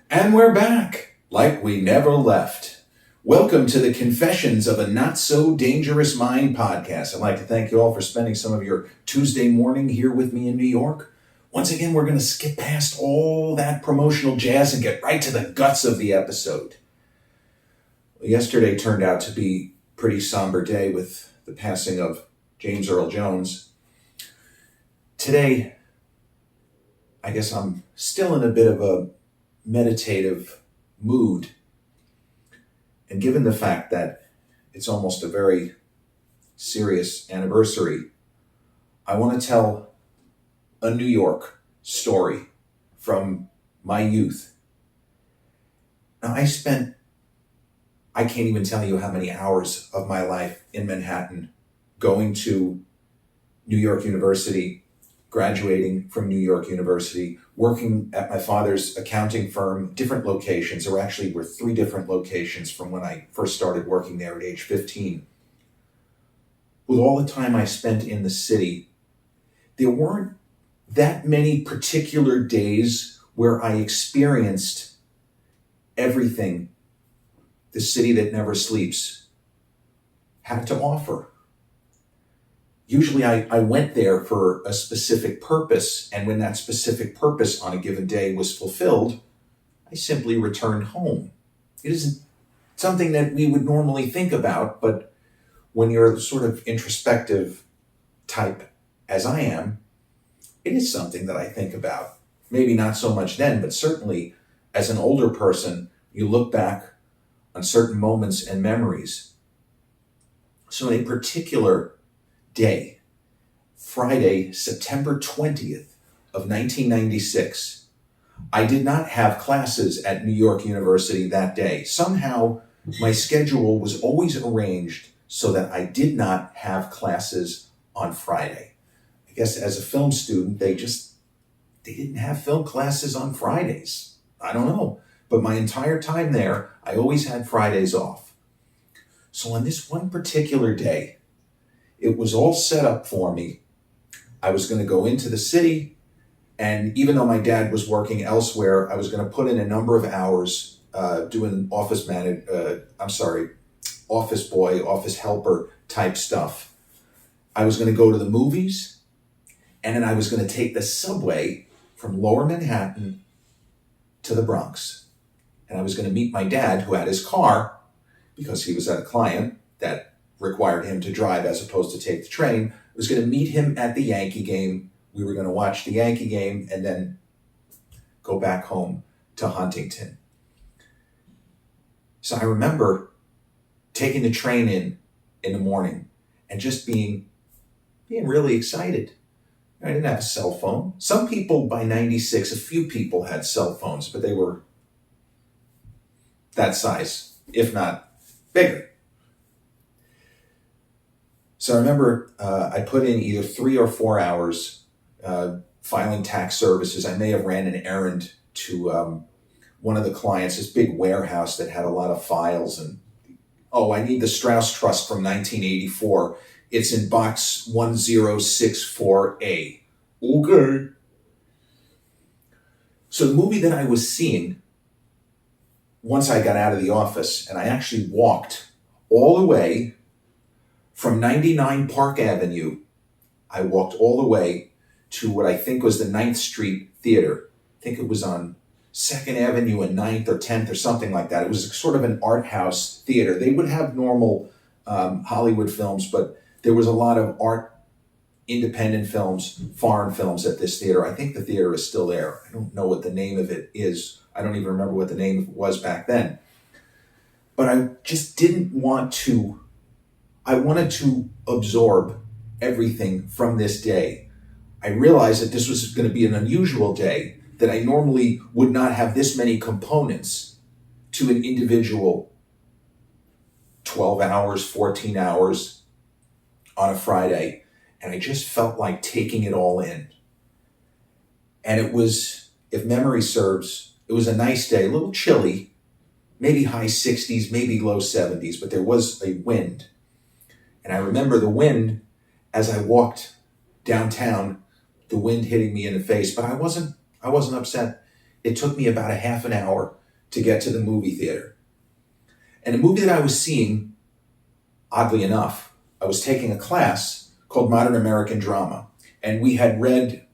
And we're back, like we never left. Welcome to the Confessions of a Not So Dangerous Mind podcast. I'd like to thank you all for spending some of your Tuesday morning here with me in New York. Once again, we're going to skip past all that promotional jazz and get right to the guts of the episode. Yesterday turned out to be a pretty somber day with the passing of James Earl Jones. Today, I guess I'm still in a bit of a meditative mood. And given the fact that it's almost a very serious anniversary, I want to tell a New York story from my youth. Now, I can't even tell you how many hours of my life in Manhattan going to New York University, graduating from New York University, working at my father's accounting firm, different locations. There actually were 3 different locations from when I first started working there at age 15. With all the time I spent in the city, there weren't that many particular days where I experienced everything the city that never sleeps had to offer. Usually I went there for a specific purpose, and when that specific purpose on a given day was fulfilled, I simply returned home. It isn't something that we would normally think about, but when you're the sort of introspective type as I am, it is something that I think about. Maybe not so much then, but certainly as an older person, you look back on certain moments and memories. So in a particular day, Friday, September 20th of 1996, I did not have classes at New York University that day. Somehow, my schedule was always arranged so that I did not have classes on Friday. I guess as a film student, they didn't have film classes on Fridays. I don't know. But my entire time there, I always had Fridays off. So on this one particular day, it was all set up for me. I was going to go into the city, and even though my dad was working elsewhere, I was going to put in a number of hours doing office boy, office helper type stuff. I was going to go to the movies, and then I was going to take the subway from Lower Manhattan to the Bronx. And I was going to meet my dad, who had his car, because he was at a client that required him to drive as opposed to take the train. I was going to meet him at the Yankee game. We were going to watch the Yankee game and then go back home to Huntington. So I remember taking the train in the morning and just being really excited. I didn't have a cell phone. Some people by 96, a few people had cell phones, but they were that size, if not bigger. So I remember I put in either 3 or 4 hours filing tax services. I may have ran an errand to one of the clients, this big warehouse that had a lot of files. And, I need the Strauss Trust from 1984. It's in box 1064A. Okay. So the movie that I was seeing, once I got out of the office, and I actually walked all the way from 99 Park Avenue, I walked all the way to what I think was the 9th Street Theater. I think it was on 2nd Avenue and 9th or 10th or something like that. It was sort of an art house theater. They would have normal Hollywood films, but there was a lot of art, independent films, foreign films at this theater. I think the theater is still there. I don't know what the name of it is. I don't even remember what the name was back then. But I just didn't want to, I wanted to absorb everything from this day. I realized that this was going to be an unusual day, that I normally would not have this many components to an individual 12 hours, 14 hours on a Friday. And I just felt like taking it all in. And it was, if memory serves, it was a nice day, a little chilly, maybe high 60s, maybe low 70s, but there was a wind. And I remember the wind as I walked downtown, the wind hitting me in the face, but I wasn't upset. It took me about a half an hour to get to the movie theater. And the movie that I was seeing, oddly enough, I was taking a class called Modern American Drama. And we had read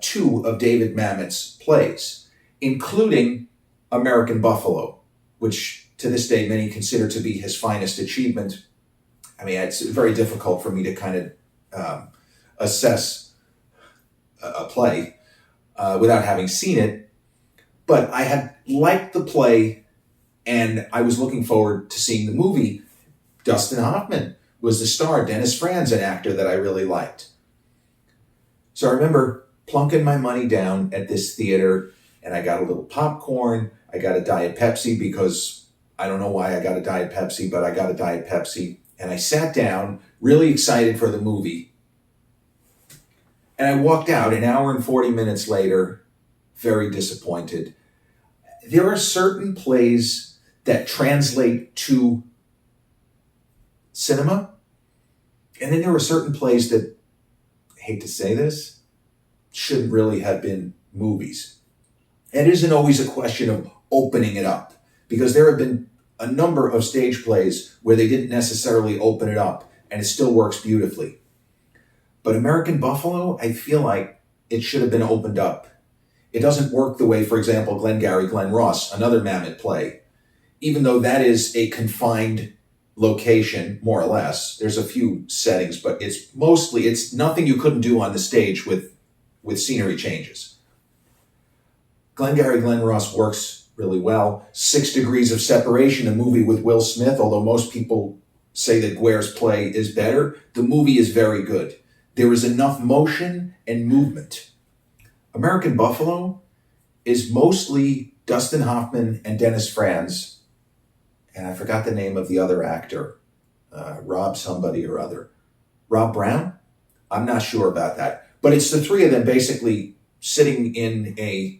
two of David Mamet's plays, including American Buffalo, which to this day many consider to be his finest achievement. I mean, it's very difficult for me to kind of assess a play without having seen it. But I had liked the play, and I was looking forward to seeing the movie. Dustin Hoffman was the star. Dennis Franz, an actor that I really liked. So I remember plunking my money down at this theater, and I got a little popcorn. I got a Diet Pepsi because I don't know why I got a Diet Pepsi, but I got a Diet Pepsi. And I sat down, really excited for the movie. And I walked out an hour and 40 minutes later, very disappointed. There are certain plays that translate to cinema. And then there are certain plays that, I hate to say this, shouldn't really have been movies. And it isn't always a question of opening it up, because there have been a number of stage plays where they didn't necessarily open it up, and it still works beautifully. But American Buffalo, I feel like it should have been opened up. It doesn't work the way, for example, Glengarry Glen Ross, another Mamet play, even though that is a confined location, more or less. There's a few settings, but it's nothing you couldn't do on the stage with scenery changes. Glengarry Glen Ross works really well. 6 Degrees of Separation, a movie with Will Smith, although most people say that Guerre's play is better, the movie is very good. There is enough motion and movement. American Buffalo is mostly Dustin Hoffman and Dennis Franz, and I forgot the name of the other actor, Rob somebody or other. Rob Brown? I'm not sure about that. But it's the three of them basically sitting in a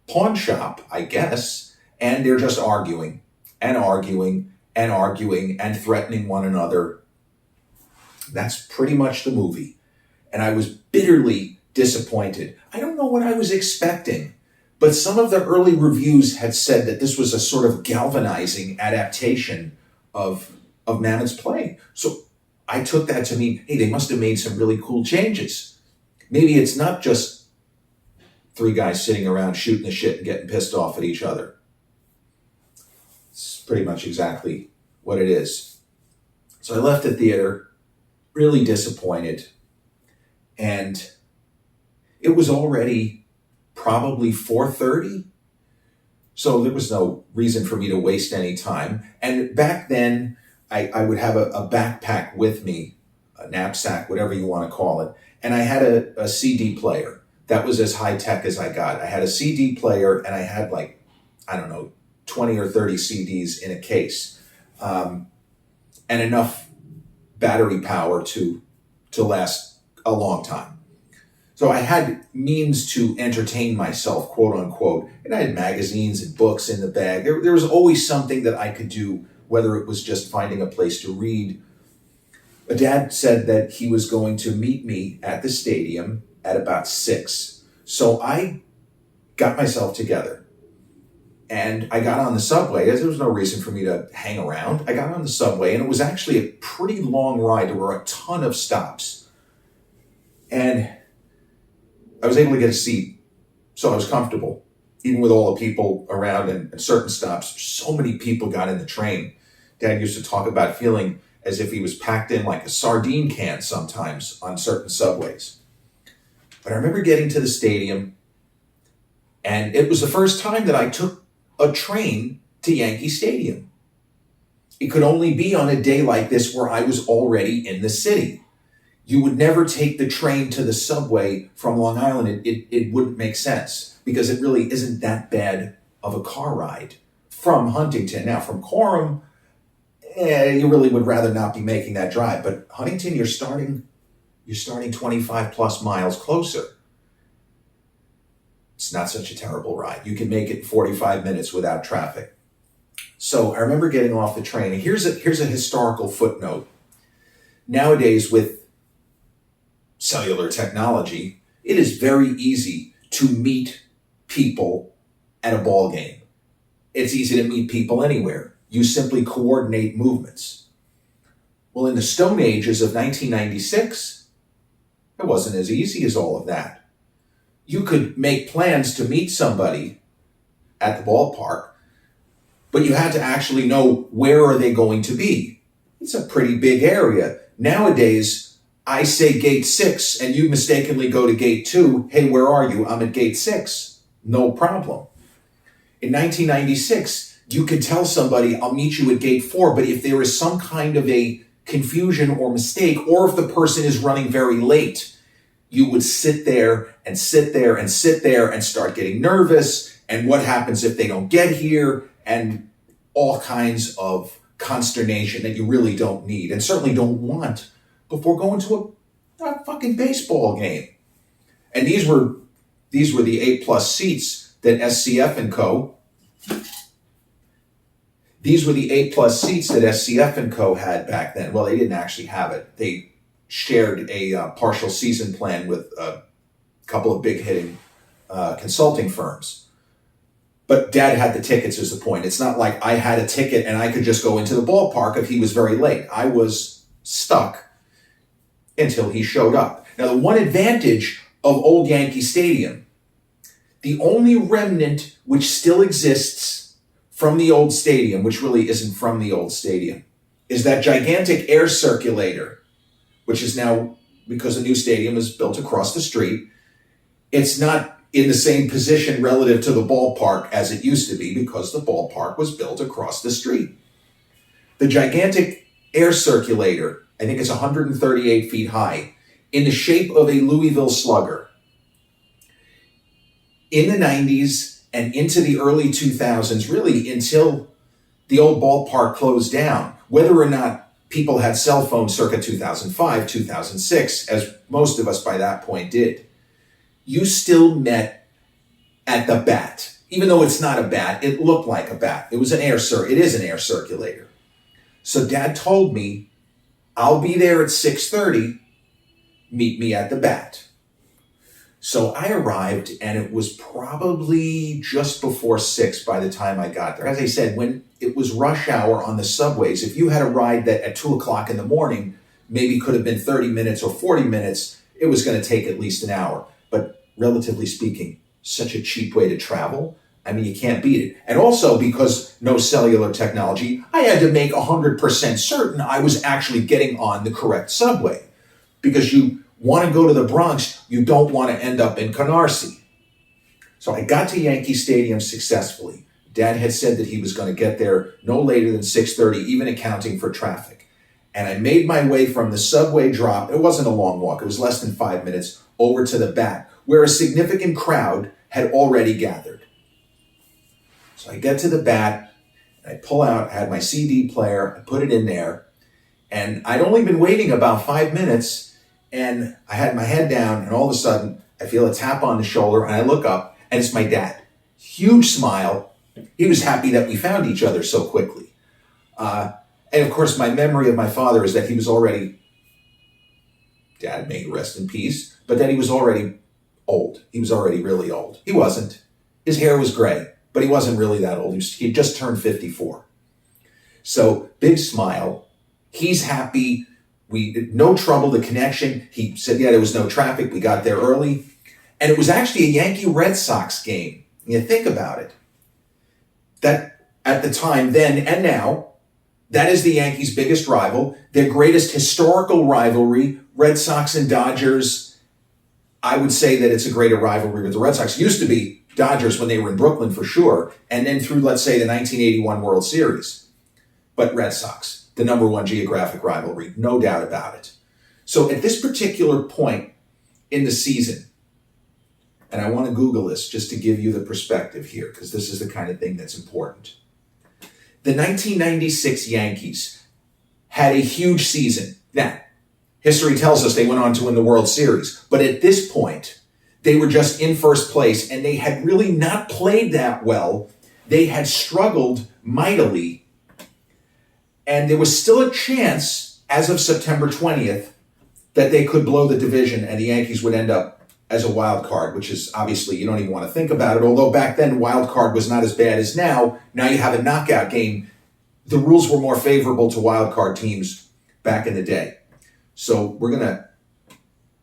pawn shop, I guess, and they're just arguing and arguing and arguing and threatening one another. That's pretty much the movie. And I was bitterly disappointed. I don't know what I was expecting, but some of the early reviews had said that this was a sort of galvanizing adaptation of Mamet's play. So I took that to mean, hey, they must have made some really cool changes. Maybe it's not just three guys sitting around shooting the shit and getting pissed off at each other. It's pretty much exactly what it is. So I left the theater really disappointed, and it was already probably 4:30, so there was no reason for me to waste any time. And back then, I would have a backpack with me, a knapsack, whatever you want to call it, and I had a CD player. That was as high-tech as I got. I had a CD player, and I had 20 or 30 CDs in a case, and enough battery power to last a long time. So I had means to entertain myself, quote unquote, and I had magazines and books in the bag. There was always something that I could do, whether it was just finding a place to read. My dad said that he was going to meet me at the stadium at about 6. So I got myself together and I got on the subway. There was no reason for me to hang around. I got on the subway, and it was actually a pretty long ride. There were a ton of stops. And I was able to get a seat, so I was comfortable, even with all the people around and at certain stops. So many people got in the train. Dad used to talk about feeling as if he was packed in like a sardine can sometimes on certain subways. But I remember getting to the stadium, and it was the first time that I took a train to Yankee Stadium. It could only be on a day like this where I was already in the city. You would never take the train to the subway from Long Island. It wouldn't make sense, because it really isn't that bad of a car ride from Huntington. Now, from Coram, you really would rather not be making that drive. But Huntington, you're starting 25 plus miles closer. It's not such a terrible ride. You can make it in 45 minutes without traffic. So I remember getting off the train, and here's a historical footnote. Nowadays, with cellular technology, it is very easy to meet people at a ball game. it's easy to meet people anywhere. You simply coordinate movements. Well, in the Stone Ages of 1996, it wasn't as easy as all of that. You could make plans to meet somebody at the ballpark, but you had to actually know where are they going to be. It's a pretty big area. Nowadays, I say gate 6 and you mistakenly go to gate 2. Hey, where are you? I'm at gate 6. No problem. In 1996, you could tell somebody, I'll meet you at gate 4, but if there is some kind of a confusion or mistake, or if the person is running very late, you would sit there and sit there and sit there and start getting nervous. And what happens if they don't get here? And all kinds of consternation that you really don't need and certainly don't want before going to a fucking baseball game. And these were the A+ seats that SCF and Co. These were the A+ seats that SCF and Co. had back then. Well, they didn't actually have it. They shared a partial season plan with a couple of big hitting consulting firms. But Dad had the tickets is the point. It's not like I had a ticket and I could just go into the ballpark if he was very late. I was stuck until he showed up. Now, the one advantage of old Yankee Stadium, the only remnant which still exists from the old stadium, which really isn't from the old stadium, is that gigantic air circulator, which is now, because the new stadium is built across the street, it's not in the same position relative to the ballpark as it used to be because the ballpark was built across the street. The gigantic air circulator, I think it's 138 feet high, in the shape of a Louisville Slugger. In the 90s and into the early 2000s, really until the old ballpark closed down, whether or not people had cell phones circa 2005, 2006, as most of us by that point did, you still met at the bat. Even though it's not a bat, it looked like a bat. It is an air circulator. So Dad told me, I'll be there at 6:30, meet me at the bat. So I arrived and it was probably just before 6 by the time I got there. As I said, when it was rush hour on the subways, if you had a ride that at 2 o'clock in the morning, maybe could have been 30 minutes or 40 minutes, it was going to take at least an hour. But relatively speaking, such a cheap way to travel. I mean, you can't beat it. And also because no cellular technology, I had to make 100% certain I was actually getting on the correct subway. Because you want to go to the Bronx, you don't want to end up in Canarsie. So I got to Yankee Stadium successfully. Dad had said that he was going to get there no later than 6:30, even accounting for traffic. And I made my way from the subway drop, it wasn't a long walk, it was less than 5 minutes, over to the bat, where a significant crowd had already gathered. So I get to the bat, and I pull out, I had my CD player, I put it in there, and I'd only been waiting about 5 minutes, and I had my head down, and all of a sudden, I feel a tap on the shoulder, and I look up, and it's my dad. Huge smile. He was happy that we found each other so quickly. And of course, my memory of my father is that he was already, Dad may rest in peace, but that he was already old. He was already really old. He wasn't. His hair was gray, but he wasn't really that old. He just turned 54. So big smile. He's happy. No trouble, the connection. He said, yeah, there was no traffic. We got there early. And it was actually a Yankee Red Sox game. You think about it. That at the time, then and now, that is the Yankees' biggest rival, their greatest historical rivalry, Red Sox and Dodgers. I would say that it's a greater rivalry with the Red Sox. It used to be Dodgers when they were in Brooklyn for sure, and then through, let's say, the 1981 World Series. But Red Sox, the number one geographic rivalry, no doubt about it. So at this particular point in the season, and I want to Google this just to give you the perspective here, because this is the kind of thing that's important. The 1996 Yankees had a huge season. Now, history tells us they went on to win the World Series, but at this point, they were just in first place, and they had really not played that well. They had struggled mightily, and there was still a chance, as of September 20th, that they could blow the division and the Yankees would end up as a wild card, which is obviously you don't even want to think about it. Although back then wild card was not as bad as now. Now you have a knockout game. The rules were more favorable to wild card teams back in the day. So we're going to,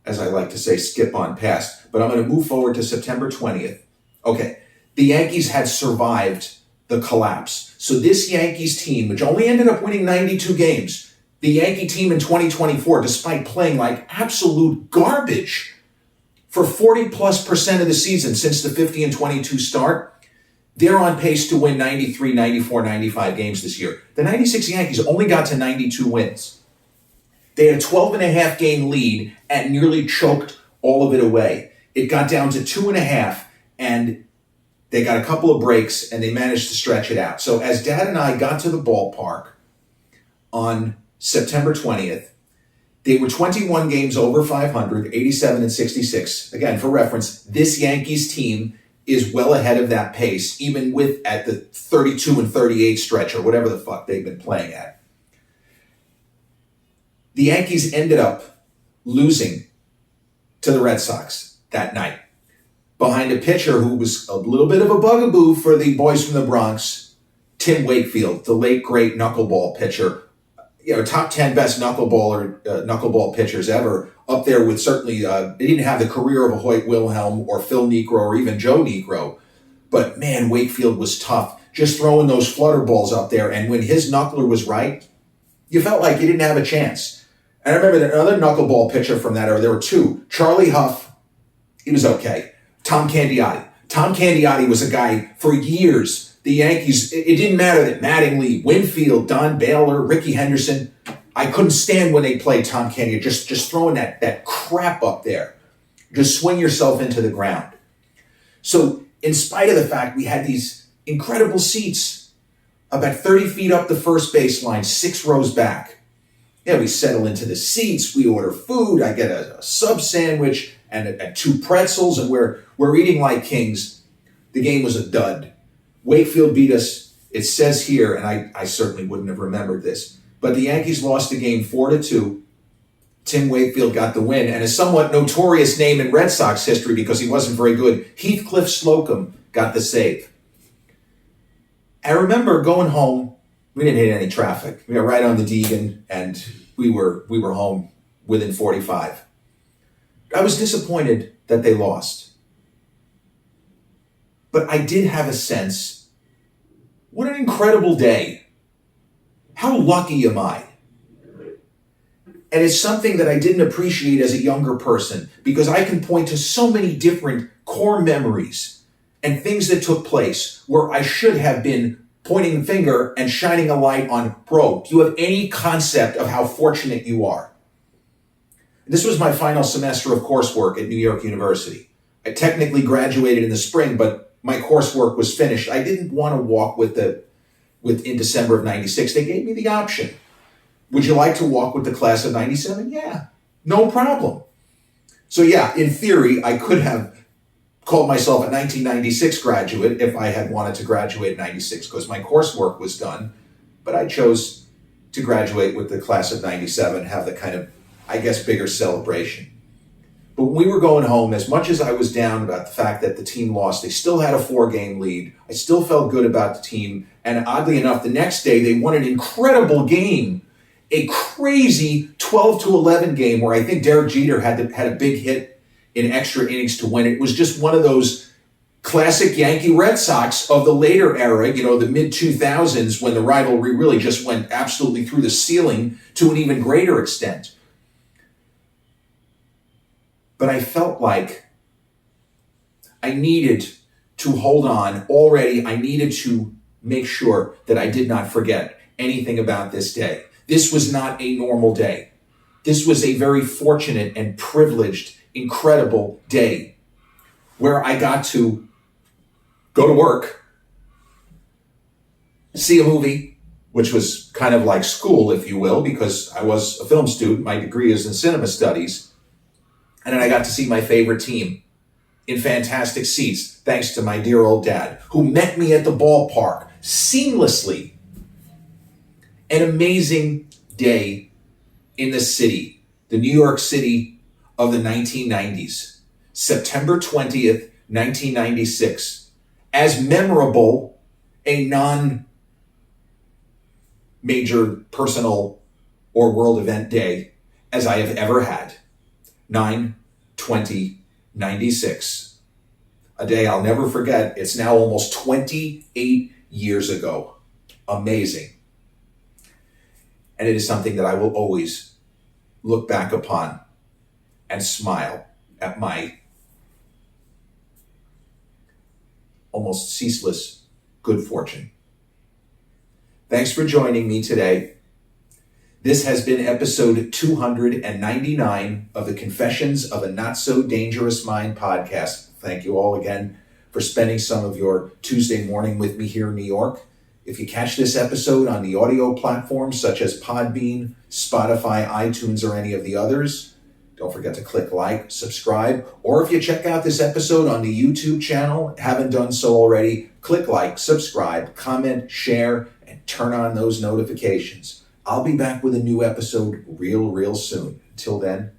as I like to say, skip on past. But I'm going to move forward to September 20th. Okay, the Yankees had survived the collapse. So this Yankees team, which only ended up winning 92 games, the Yankee team in 2024, despite playing like absolute garbage for 40+% of the season since the 50-22 start, they're on pace to win 93, 94, 95 games this year. The 96 Yankees only got to 92 wins. They had a 12.5 game lead and nearly choked all of it away. It got down to 2.5, and they got a couple of breaks, and they managed to stretch it out. So as Dad and I got to the ballpark on September 20th, they were 21 games over 500, 87-66. Again, for reference, this Yankees team is well ahead of that pace, even with at the 32-38 stretch or whatever the fuck they've been playing at. The Yankees ended up losing to the Red Sox that night behind a pitcher who was a little bit of a bugaboo for the boys from the Bronx, Tim Wakefield, the late great knuckleball pitcher. Top 10 best knuckleball pitchers ever, up there with certainly, they didn't have the career of a Hoyt Wilhelm or Phil Niekro or even Joe Niekro, but man, Wakefield was tough, just throwing those flutter balls up there, and when his knuckler was right, you felt like you didn't have a chance. And I remember another knuckleball pitcher from that era, there were two, Charlie Huff, he was okay, Tom Candiotti. Tom Candiotti was a guy for years. The Yankees, it didn't matter that Mattingly, Winfield, Don Baylor, Ricky Henderson, I couldn't stand when they played Tom Candiotti, just throwing that crap up there. Just swing yourself into the ground. So in spite of the fact we had these incredible seats, about 30 feet up the first baseline, 6 rows back. We settle into the seats, we order food, I get a sub sandwich and 2 pretzels, and we're eating like kings. The game was a dud. Wakefield beat us. It says here, and I certainly wouldn't have remembered this, but the Yankees lost the game 4-2. Tim Wakefield got the win, and a somewhat notorious name in Red Sox history because he wasn't very good, Heathcliff Slocum got the save. I remember going home. We didn't hit any traffic. We were right on the Deegan, and we were home within 45. I was disappointed that they lost. But I did have a sense, what an incredible day. How lucky am I? And it's something that I didn't appreciate as a younger person because I can point to so many different core memories and things that took place where I should have been pointing the finger and shining a light on, bro, do you have any concept of how fortunate you are? This was my final semester of coursework at New York University. I technically graduated in the spring, but my coursework was finished. I didn't want to walk in December of 96. They gave me the option. Would you like to walk with the class of 97? Yeah, no problem. So in theory, I could have called myself a 1996 graduate if I had wanted to graduate in 96 because my coursework was done. But I chose to graduate with the class of 97, have the kind of, bigger celebration. But when we were going home, as much as I was down about the fact that the team lost, they still had a 4-game lead. I still felt good about the team. And oddly enough, the next day they won an incredible game, a crazy 12-11 game where I think Derek Jeter had a big hit in extra innings to win. It was just one of those classic Yankee Red Sox of the later era, the mid-2000s, when the rivalry really just went absolutely through the ceiling to an even greater extent. But I felt like I needed to hold on already. I needed to make sure that I did not forget anything about this day. This was not a normal day. This was a very fortunate and privileged, incredible day where I got to go to work, see a movie, which was kind of like school, if you will, because I was a film student. My degree is in cinema studies. And then I got to see my favorite team in fantastic seats, thanks to my dear old dad, who met me at the ballpark seamlessly. An amazing day in the city, the New York City of the 1990s. September 20th, 1996, as memorable a non-major personal or world event day as I have ever had. 9/20/96. A day I'll never forget. It's now almost 28 years ago. Amazing. And it is something that I will always look back upon and smile at my almost ceaseless good fortune. Thanks for joining me today. This has been episode 299 of the Confessions of a Not So Dangerous Mind podcast. Thank you all again for spending some of your Tuesday morning with me here in New York. If you catch this episode on the audio platforms such as Podbean, Spotify, iTunes, or any of the others, don't forget to click like, subscribe, or if you check out this episode on the YouTube channel, haven't done so already, click like, subscribe, comment, share, and turn on those notifications. I'll be back with a new episode real soon. Until then,